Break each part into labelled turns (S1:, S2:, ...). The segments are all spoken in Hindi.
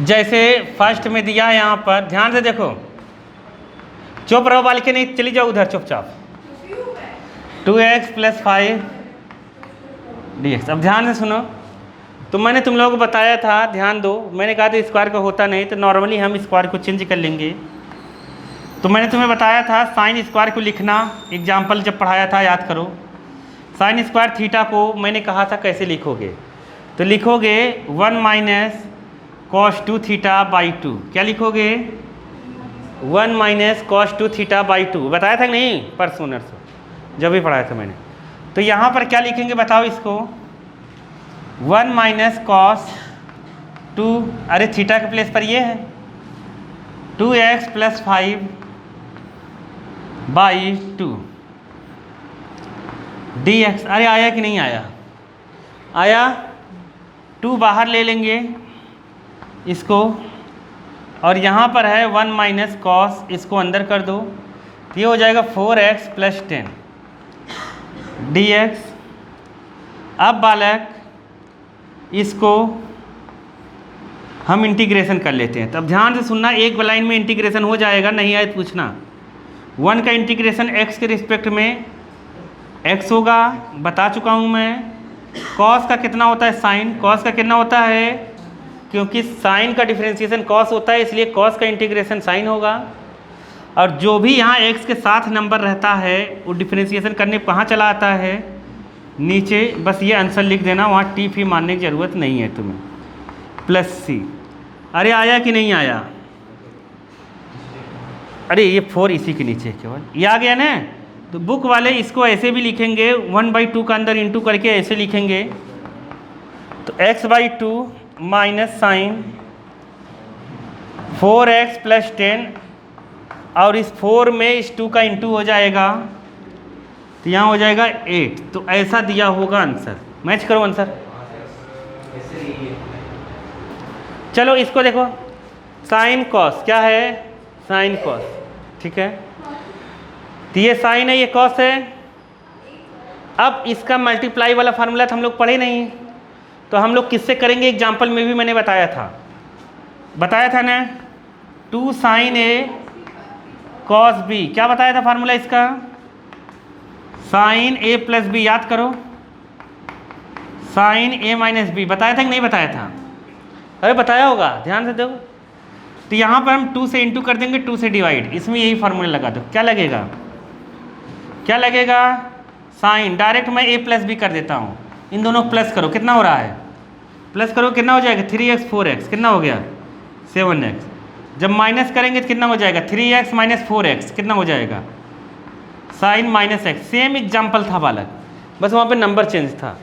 S1: जैसे फर्स्ट में दिया है यहाँ पर, ध्यान से देखो, चुप रहो बालिके, नहीं चली जाओ उधर चुपचाप। 2x + 5 dx। अब ध्यान से सुनो, तो मैंने तुम लोगों को बताया था, ध्यान दो, मैंने कहा था स्क्वायर का होता नहीं तो नॉर्मली हम स्क्वायर को चेंज कर लेंगे। तो मैंने तुम्हें बताया था साइन स्क्वायर को लिखना, एग्जाम्पल जब पढ़ाया था याद करो। साइन स्क्वायर थीटा को मैंने कहा था कैसे लिखोगे, तो लिखोगे 1 - cos 2 θ/2। क्या लिखोगे? 1 - cos 2 θ/2। बताया था कि नहीं परसों नरसों जब भी पढ़ाया था मैंने। तो यहाँ पर क्या लिखेंगे बताओ इसको? 1 - cos 2, अरे थीटा के प्लेस पर ये है 2x + 5/2 dx। अरे आया कि नहीं आया? आया। 2 बाहर ले लेंगे इसको, और यहाँ पर है 1 - cos, इसको अंदर कर दो तो ये हो जाएगा 4x + 10 dx। अब बालक इसको हम इंटीग्रेशन कर लेते हैं। तब ध्यान से सुनना, एक लाइन में इंटीग्रेशन हो जाएगा, नहीं आए तो पूछना। 1 का इंटीग्रेशन x के रिस्पेक्ट में x होगा, बता चुका हूँ मैं। cos का कितना होता है? साइन। cos का कितना होता है? क्योंकि साइन का डिफरेंशिएशन cos होता है, इसलिए cos का इंटीग्रेशन साइन होगा। और जो भी यहाँ x के साथ नंबर रहता है वो डिफरेंशिएशन करने कहाँ चला आता है? नीचे। बस ये आंसर लिख देना, वहाँ टी फी मानने की ज़रूरत नहीं है तुम्हें। +c। अरे आया कि नहीं आया? अरे ये 4 इसी के नीचे केवल, ये आ गया ना। तो बुक वाले इसको ऐसे भी लिखेंगे, 1/2 का अंदर इंटू करके ऐसे लिखेंगे। तो x/2 - साइन 4x + 10, और इस 4 में इस 2 का इंटू हो जाएगा तो यहाँ हो जाएगा 8। तो ऐसा दिया होगा आंसर। मैच करो आंसर। चलो इसको देखो, साइन कॉस क्या है? साइन कॉस, ठीक है। तो ये साइन है, ये कॉस है। अब इसका मल्टीप्लाई वाला फार्मूला तो हम लोग पढ़े नहीं, तो हम लोग किससे करेंगे? एग्जाम्पल में भी मैंने बताया था ना, 2 sin A cos B। क्या बताया था फार्मूला इसका? sin A + B। याद करो, sin A - B। बताया था कि नहीं बताया था? अरे बताया होगा, ध्यान से देखो। तो यहाँ पर हम 2 से इंटू कर देंगे, 2 से डिवाइड, इसमें यही फार्मूला लगा दो। क्या लगेगा? क्या लगेगा? साइन। डायरेक्ट मैं A + B कर देता हूँ, इन दोनों को प्लस करो, कितना हो रहा है? प्लस करो, कितना हो जाएगा? 3x 4x, कितना हो गया? 7x। जब माइनस करेंगे तो कितना हो जाएगा? 3x - 4x, कितना हो जाएगा? Sign -x। सेम एग्जाम्पल था बालक, बस वहाँ पे नंबर चेंज था।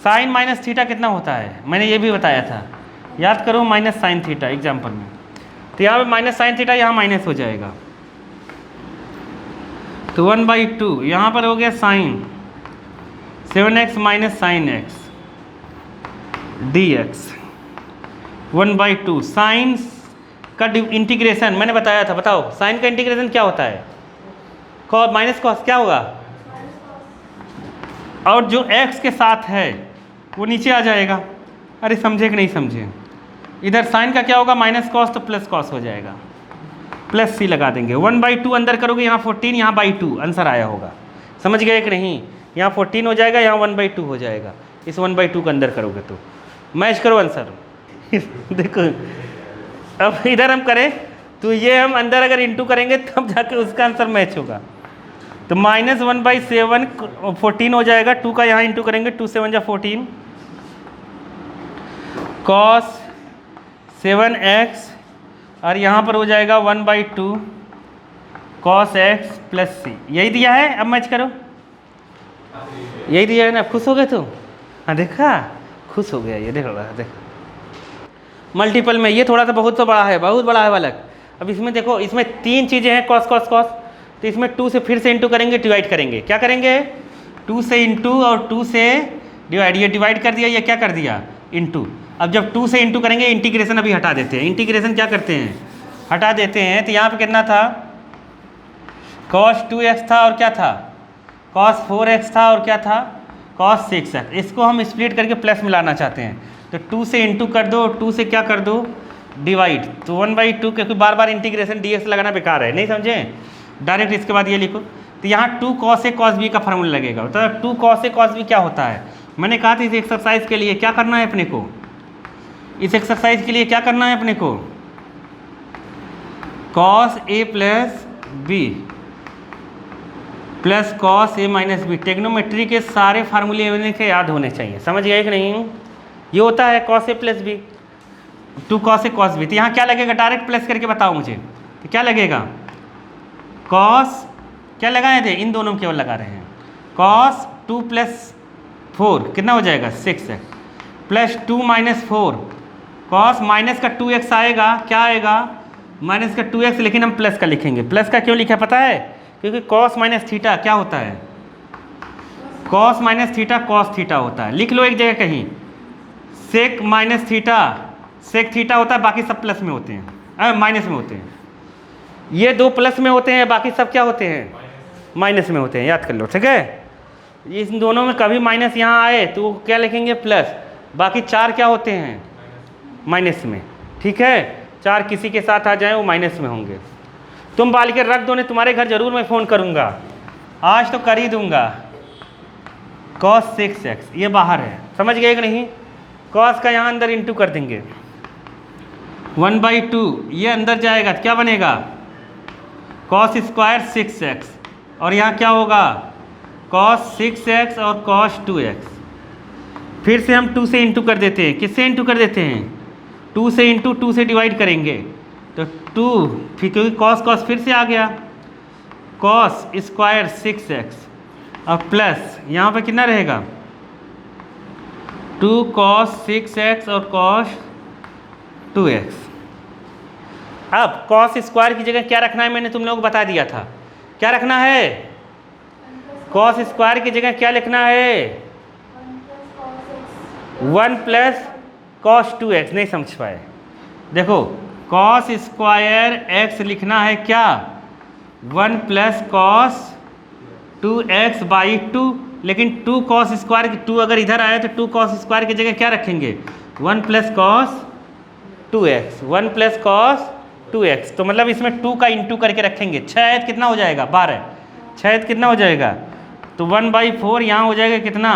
S1: साइन - थीटा कितना होता है? मैंने ये भी बताया था, याद करो, -sin थीटा एग्जाम्पल में। तो यहाँ पे -sin थीटा, यहाँ माइनस हो जाएगा, तो 1/2 यहाँ पर हो गया sine 7x - sin x dx। 1/2 sine का इंटीग्रेशन मैंने बताया था, बताओ साइन का इंटीग्रेशन क्या होता है? cos -cos क्या होगा? और जो x के साथ है वो नीचे आ जाएगा। अरे समझे कि नहीं समझे? इधर साइन का क्या होगा? -cos, तो +cos हो जाएगा, +c लगा देंगे। 1/2 अंदर करोगे, यहाँ 14, यहाँ /2 आंसर आया होगा। समझ गए कि नहीं? यहाँ 14 हो जाएगा, यहाँ 1/2 हो जाएगा। इस 1/2 को अंदर करोगे तो मैच करो आंसर। देखो अब इधर हम करें तो ये हम अंदर अगर इंटू करेंगे तब जाके उसका आंसर मैच होगा। तो -1/7 14 हो जाएगा, 2 का यहाँ इंटू करेंगे, 2 7 जा 14 cos 7x, और यहाँ पर हो जाएगा 1/2 cos x + c। यही दिया है, अब मैच करो। यही दिया है ना? खुश हो गए तुम? हाँ देखा, खुश हो गया ये, देखो देखो मल्टीपल में ये थोड़ा सा बहुत तो बड़ा है, बहुत बड़ा है बालक। अब इसमें देखो, इसमें 3 चीज़ें हैं, cos cos cos, तो इसमें 2 से फिर से इंटू करेंगे, डिवाइड करेंगे। क्या करेंगे? 2 से इंटू और 2 से डिवाइड। ये डिवाइड कर दिया, ये क्या कर दिया? इंटू। अब जब 2 से इंटू करेंगे, इंटीग्रेशन अभी हटा देते हैं। इंटीग्रेशन क्या करते हैं? हटा देते हैं। तो यहाँ पे कितना था? cos 2x था, और क्या था? cos 4x था, और क्या था? cos 6x। इसको हम स्प्लिट करके प्लस मिलाना चाहते हैं, तो 2 से इंटू कर दो, 2 से क्या कर दो डिवाइड, तो 1/2, क्योंकि बार बार इंटीग्रेशन dx लगाना बेकार है, नहीं समझे, डायरेक्ट इसके बाद ये लिखो। तो यहाँ 2 cos A cos B का फार्मूला लगेगा। तो 2 cos A cos B क्या होता है, मैंने कहा था इस एक्सरसाइज के लिए क्या करना है अपने को, इस एक्सरसाइज के लिए क्या करना है अपने को, cos A plus B plus cos A minus B. टेक्नोमेट्री के सारे फार्मूले इन्हें के याद होने चाहिए, समझ गए कि नहीं। ये होता है cos A plus B, 2 cos A cos B। तो यहाँ क्या लगेगा, डायरेक्ट प्लस करके बताओ मुझे, तो क्या लगेगा, cos क्या लगाए थे, इन दोनों में केवल लगा रहे हैं, cos 2 प्लस 4 कितना हो जाएगा 6x plus 2 minus 4 cos minus का 2x आएगा, क्या आएगा माइनस का 2x, लेकिन हम प्लस का लिखेंगे। प्लस का क्यों लिखा पता है, क्योंकि cos माइनस थीटा क्या होता है, cos minus theta cos theta होता है। लिख लो एक जगह कहीं, sec minus theta sec theta होता है, बाकी सब प्लस में होते हैं, माइनस में होते हैं। ये 2 प्लस में होते हैं, बाकी सब क्या होते हैं माइनस में होते हैं, याद कर लो, ठीक है। इन दोनों में कभी माइनस यहाँ आए तो क्या लिखेंगे प्लस, बाकी 4 क्या होते हैं माइनस में, ठीक है। 4 किसी के साथ आ जाए वो माइनस में होंगे। तुम बाल के रख दो, नहीं तुम्हारे घर जरूर मैं फ़ोन करूँगा, आज तो कर ही दूँगा। cos 6x ये बाहर है, समझ गए कि नहीं। cos का यहाँ अंदर इंटू कर देंगे, 1/2 ये अंदर जाएगा तो क्या बनेगा cos स्क्वायर 6x, और यहाँ क्या होगा cos 6x और cos 2x। फिर से हम 2 से इंटू कर देते हैं, किससे इंटू कर देते हैं 2 से इंटू 2 से डिवाइड करेंगे, तो 2 फिर क्योंकि cos फिर से आ गया, cos स्क्वायर 6x और प्लस यहाँ पे कितना रहेगा 2 cos 6x और cos 2x। अब cos स्क्वायर की जगह क्या रखना है, मैंने तुम लोगों को बता दिया था, क्या रखना है, cos स्क्वायर की जगह क्या लिखना है 1 प्लस cos 2x। नहीं समझ पाए, देखो cos स्क्वायर x लिखना है क्या 1 प्लस cos 2x बाई 2, लेकिन 2 cos स्क्वायर की 2 अगर इधर आया तो 2 cos स्क्वायर की जगह क्या रखेंगे 1 plus cos 2x, 1 plus cos 2x। तो मतलब इसमें 2 का इंटू करके रखेंगे, 6 कितना हो जाएगा 12, 6 कितना हो जाएगा, तो 1/4 यहाँ हो जाएगा कितना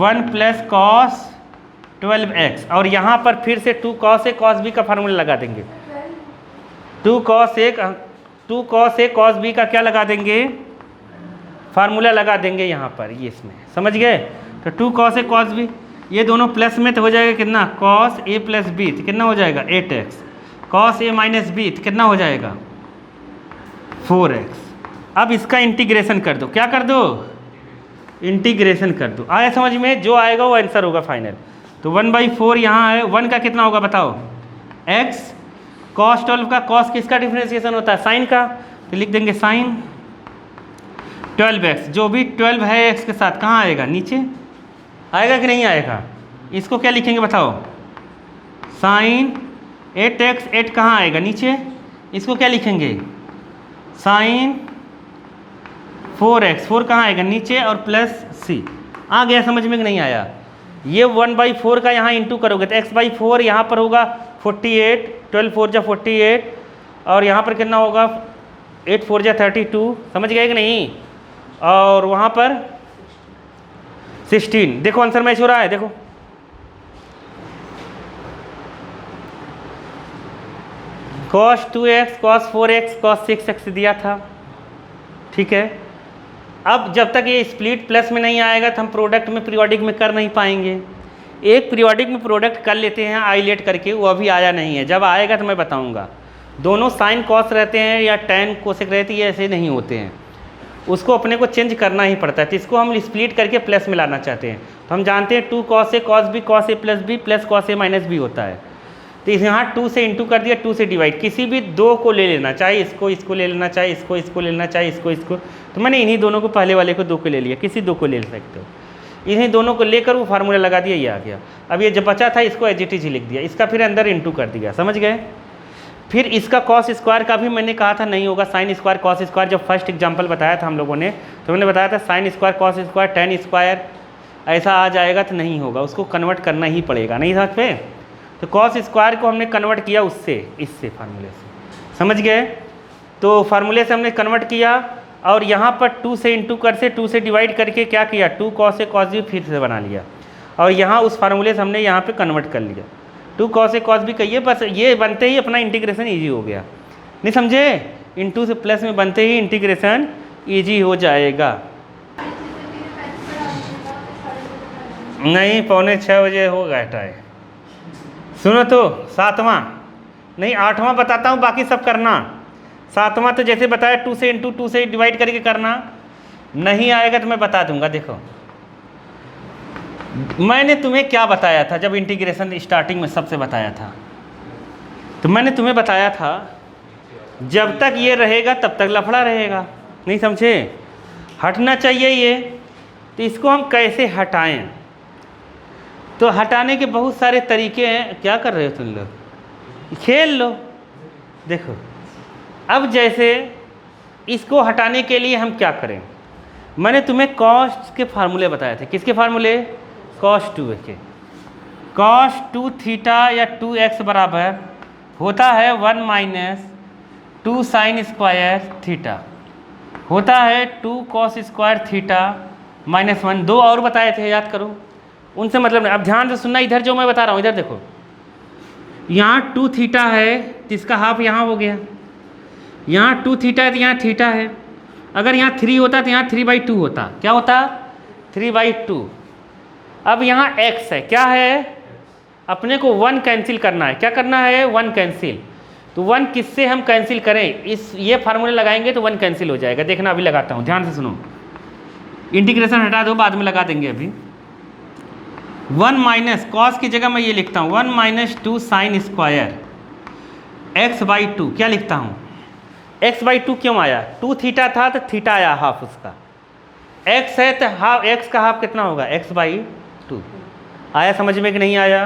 S1: 1 प्लस cos 12x, और यहाँ पर फिर से 2 cos A cos B का फार्मूला लगा देंगे, 2 cos A cos B का क्या लगा देंगे फार्मूला लगा देंगे यहाँ पर, ये इसमें समझ गए। तो 2 cos A cos B ये दोनों प्लस में तो हो जाएगा कितना cos A प्लस B, तो कितना हो जाएगा 8x, cos A minus B तो कितना हो जाएगा 4x। अब इसका इंटीग्रेशन कर दो, क्या कर दो इंटीग्रेशन कर दो, आया समझ में, जो आएगा वो आंसर होगा फाइनल। तो 1/4 यहाँ है, 1 का कितना होगा बताओ x, cos 12 का, cos किसका डिफ्रेंसिएशन होता है साइन का, तो लिख देंगे साइन 12x, जो भी 12 है x के साथ कहाँ आएगा नीचे आएगा कि नहीं आएगा, इसको क्या लिखेंगे बताओ साइन 8x, 8 कहाँ आएगा नीचे, इसको क्या लिखेंगे साइन 4x, 4 कहाँ आएगा नीचे, और प्लस c। आ गया समझ में कि नहीं आया। ये 1/4 का यहाँ इंटू करोगे तो x/4 यहाँ पर होगा 48, 12 4 जा 48, और यहाँ पर कितना होगा 8 4 जा 32, समझ गए कि नहीं, और वहाँ पर 16। देखो आंसर मैच हो रहा है, देखो cos 2x cos 4x cos 6x दिया था, ठीक है। अब जब तक ये स्प्लिट प्लस में नहीं आएगा तो हम प्रोडक्ट में पीरियोडिक में कर नहीं पाएंगे। एक पीरियोडिक में प्रोडक्ट कर लेते हैं आइलेट करके, वो अभी आया नहीं है, जब आएगा तो मैं बताऊंगा। दोनों साइन कॉस रहते हैं या टैन कोसेक रहती है, ऐसे नहीं होते हैं, उसको अपने को चेंज करना ही पड़ता है। तो इसको हम स्प्लिट करके प्लस में लाना चाहते हैं, तो हम जानते हैं 2 cos A cos B cos A plus B plus cos A minus B होता है। तो इस यहाँ 2 से इंटू कर दिया, 2 से डिवाइड, किसी भी 2 को ले लेना, चाहे इसको ले लेना, चाहे इसको ले लेना, चाहे इसको। तो मैंने इन्हीं दोनों को, पहले वाले को 2 को ले लिया, किसी 2 को ले सकते हो, इन्हीं दोनों को लेकर वो फार्मूला लगा दिया, ये आ गया। अब ये जब बचा था इसको एज इट इज लिख दिया, इसका फिर अंदर इंटू कर दिया, समझ गए। फिर इसका cos स्क्वायर का भी मैंने कहा था नहीं होगा, साइन स्क्वायर cos स्क्वायर, जब फर्स्ट एग्जाम्पल बताया था हम लोगों ने, तो मैंने बताया था sine square cos square tan square ऐसा आ जाएगा तो नहीं होगा, उसको कन्वर्ट करना ही पड़ेगा। नहीं समझ पे? तो कॉस स्क्वायर को हमने कन्वर्ट किया उससे, इससे फार्मूले से, समझ गए? तो फार्मूले से हमने कन्वर्ट किया और यहाँ पर 2 से इंटू कर से 2 से डिवाइड करके क्या किया, 2 कॉस ए कॉस बी फिर से बना लिया और यहाँ उस फार्मूले से हमने यहाँ पे कन्वर्ट कर लिया। 2 कॉस ए कॉस बी कहिए, बस ये बनते ही अपना इंटीग्रेशन ईजी हो गया। नहीं समझे? इंटू से प्लस में बनते ही इंटीग्रेशन ईजी हो जाएगा। नहीं, 5:45 बजे होगा टाइम। सुनो तो 7वां नहीं 8वां बताता हूँ, बाकी सब करना। 7वां तो जैसे बताया 2 से इंटू 2 से डिवाइड करके करना, नहीं आएगा तो मैं बता दूंगा। देखो मैंने तुम्हें क्या बताया था जब इंटीग्रेशन स्टार्टिंग में सबसे बताया था, तो मैंने तुम्हें बताया था जब तक ये रहेगा तब तक लफड़ा रहेगा। नहीं समझे? हटना चाहिए ये। तो इसको हम कैसे हटाएं? तो हटाने के बहुत सारे तरीके हैं। क्या कर रहे हो तुम लोग? खेल लो। देखो अब जैसे इसको हटाने के लिए हम क्या करें, मैंने तुम्हें कॉस के फार्मूले बताए थे। किसके फार्मूले? कॉस 2 के। कॉस 2 थीटा या 2x बराबर होता है 1 माइनस 2 साइन स्क्वायर थीटा, होता है 2 कॉस स्क्वायर थीटा माइनस 1। 2 और बताए थे, याद करो, उनसे मतलब नहीं। अब ध्यान से सुनना, इधर जो मैं बता रहा हूँ इधर देखो, यहाँ 2 थीटा है तो इसका हाफ यहाँ हो गया, यहाँ 2 थीटा है तो यहाँ थीटा है। अगर यहाँ 3 होता तो यहाँ 3/2 होता। क्या होता? 3/2। अब यहाँ x है, क्या है? अपने को 1 कैंसिल करना है। क्या करना है? 1 कैंसिल। तो 1 किससे हम कैंसिल करें? इस ये फार्मूले लगाएंगे तो 1 कैंसिल हो जाएगा। देखना अभी लगाता हूँ, ध्यान से सुनो। इंटीग्रेशन हटा दो, बाद में लगा देंगे। अभी 1 माइनस कॉस की जगह मैं ये लिखता हूँ 1 माइनस 2 साइन स्क्वायर x/2। क्या लिखता हूँ? x/2 क्यों आया? 2 थीटा था तो थीटा आया हाफ उसका, x है तो हाफ, x का हाफ कितना होगा? x/2 आया। समझ में कि नहीं आया?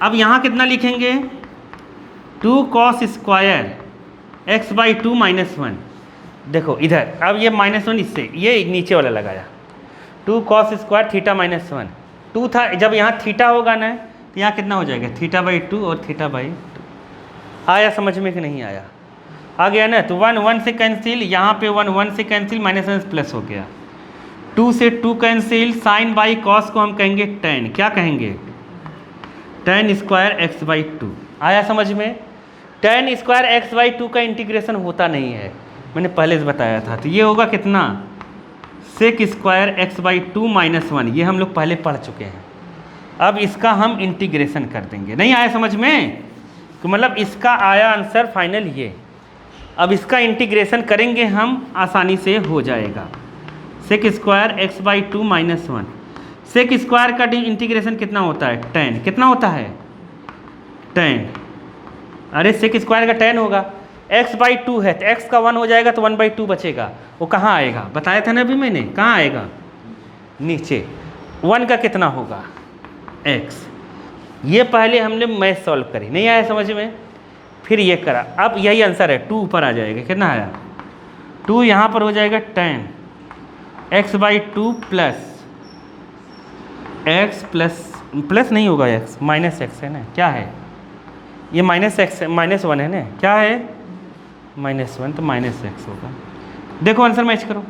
S1: अब यहाँ कितना लिखेंगे? 2 कॉस स्क्वायर x/2 माइनस 1। देखो इधर, अब ये -1 इससे ये नीचे वाला लगाया, 2 कॉस स्क्वायर थीटा माइनस 1। 2 था, जब यहाँ थीटा होगा ना तो यहाँ कितना हो जाएगा? θ/2 और θ/2। आया समझ में कि नहीं आया? आ गया ना? तो 1 1 से कैंसिल, यहाँ पे 1 1 से कैंसिल, -1 प्लस हो गया। 2 से 2 कैंसिल, साइन बाई कॉस को हम कहेंगे tan। क्या कहेंगे? tan square x/2। आया समझ में? tan स्क्वायर x/2 का इंटीग्रेशन होता नहीं है, मैंने पहले से बताया था। तो ये होगा कितना? Sec square x/2 minus 1। ये हम लोग पहले पढ़ चुके हैं। अब इसका हम इंटीग्रेशन कर देंगे। नहीं आया समझ में? तो मतलब इसका आया आंसर फाइनल ये। अब इसका इंटीग्रेशन करेंगे हम, आसानी से हो जाएगा। Sec square x/2 minus 1। Sec square का इंटीग्रेशन कितना होता है? tan। कितना होता है? tan। अरे सेक स्क्वायर का tan होगा, x/2 है तो x का 1 हो जाएगा तो 1/2 बचेगा। वो कहाँ आएगा? बताया था ना अभी मैंने, कहाँ आएगा? नीचे। 1 का कितना होगा? x। ये पहले हमने मैथ सॉल्व करी, नहीं आया समझ में? फिर ये करा, अब यही आंसर है। 2 ऊपर आ जाएगा, कितना आया? 2 यहाँ पर हो जाएगा tan x/2 plus x plus नहीं होगा, x माइनस x है ना? क्या है ये? -x -1 है ना? क्या है? -1 तो -x होगा। देखो आंसर मैच करो।